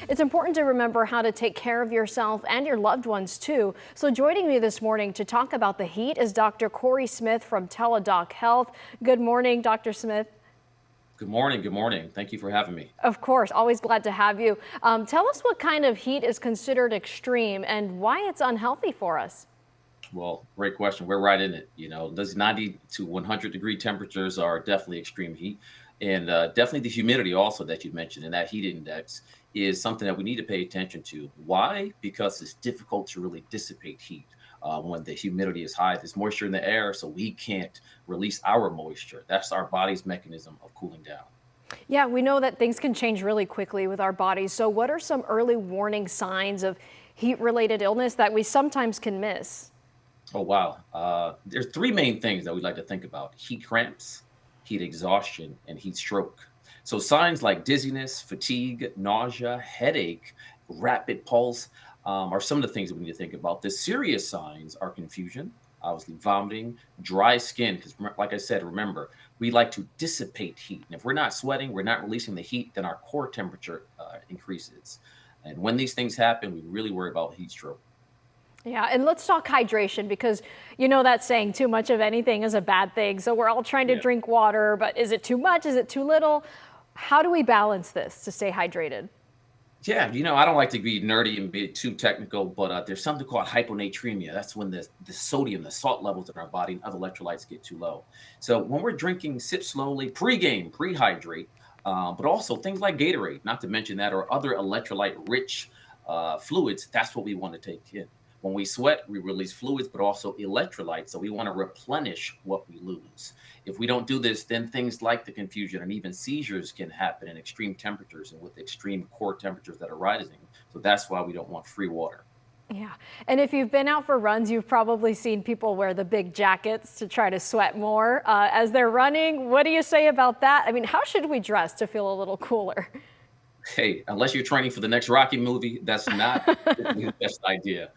it's important to remember how to take care of yourself and your loved ones too. So joining me this morning to talk about the heat is Dr. Corey Smith from Teladoc Health. Good morning, Dr. Smith. Good morning. Good morning. Thank you for having me. Of course, always glad to have you. Tell us what kind of heat is considered extreme and why it's unhealthy for us. Well, great question. We're right in it. Those 90 to 100 degree temperatures are definitely extreme heat. And definitely the humidity also that you mentioned and that heat index is something that we need to pay attention to. Why? Because it's difficult to really dissipate heat when the humidity is high. There's moisture in the air, so we can't release our moisture. That's our body's mechanism of cooling down. Yeah, we know that things can change really quickly with our bodies. So what are some early warning signs of heat-related illness that we sometimes can miss? Oh, wow. There's three main things that we like to think about: heat cramps, heat exhaustion, and heat stroke. So, signs like dizziness, fatigue, nausea, headache, rapid pulse are some of the things that we need to think about. The serious signs are confusion, obviously, vomiting, dry skin. Because, like I said, remember, we like to dissipate heat. And if we're not sweating, we're not releasing the heat, then our core temperature increases. And when these things happen, we really worry about heat stroke. Yeah, and let's talk hydration because you know that saying too much of anything is a bad thing. So we're all trying to drink water, but is it too much? Is it too little? How do we balance this to stay hydrated? Yeah, I don't like to be nerdy and be too technical, but there's something called hyponatremia. That's when the sodium, the salt levels in our body and other electrolytes get too low. So when we're drinking, sip slowly, pre-game, pre-hydrate, but also things like Gatorade, not to mention that, or other electrolyte-rich fluids. That's what we want to take in. When we sweat, we release fluids, but also electrolytes. So we want to replenish what we lose. If we don't do this, then things like the confusion and even seizures can happen in extreme temperatures and with extreme core temperatures that are rising. So that's why we don't want free water. Yeah, and if you've been out for runs, you've probably seen people wear the big jackets to try to sweat more as they're running. What do you say about that? I mean, how should we dress to feel a little cooler? Hey, unless you're training for the next Rocky movie, that's not typically the best idea.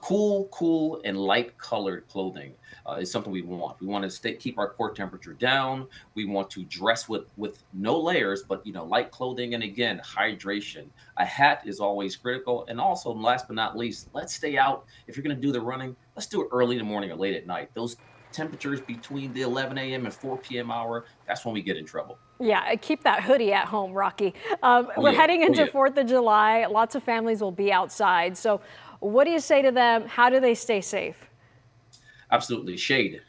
Cool, and light colored clothing is something we want. We want to keep our core temperature down. We want to dress with no layers, but light clothing, and again, hydration. A hat is always critical, and also, last but not least, let's stay out. If you're going to do the running, let's do it early in the morning or late at night. Those temperatures between the 11 a.m. and 4 p.m. hour, that's when we get in trouble. Yeah, keep that hoodie at home, Rocky. Oh We're yeah, heading oh into yeah. 4th of July. Lots of families will be outside. So, what do you say to them? How do they stay safe? Absolutely. Shade.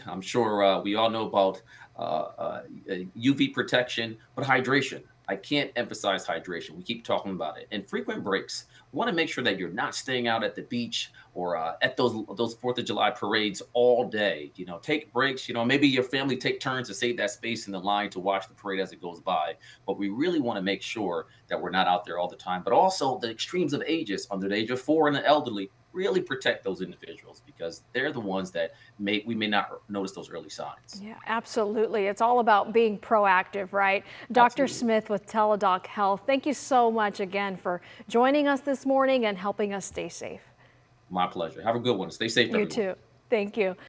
I'm sure we all know about UV protection, but hydration. I can't emphasize hydration. We keep talking about it. And frequent breaks. We want to make sure that you're not staying out at the beach or at those 4th of July parades all day. Take breaks. Maybe your family take turns to save that space in the line to watch the parade as it goes by. But we really want to make sure that we're not out there all the time. But also the extremes of ages, under the age of 4 and the elderly, really protect those individuals because they're the ones that we may not notice those early signs. Yeah, absolutely. It's all about being proactive, right? Dr. Absolutely. Smith with Teladoc Health, thank you so much again for joining us this morning and helping us stay safe. My pleasure. Have a good one. Stay safe, You everyone. too. Thank you.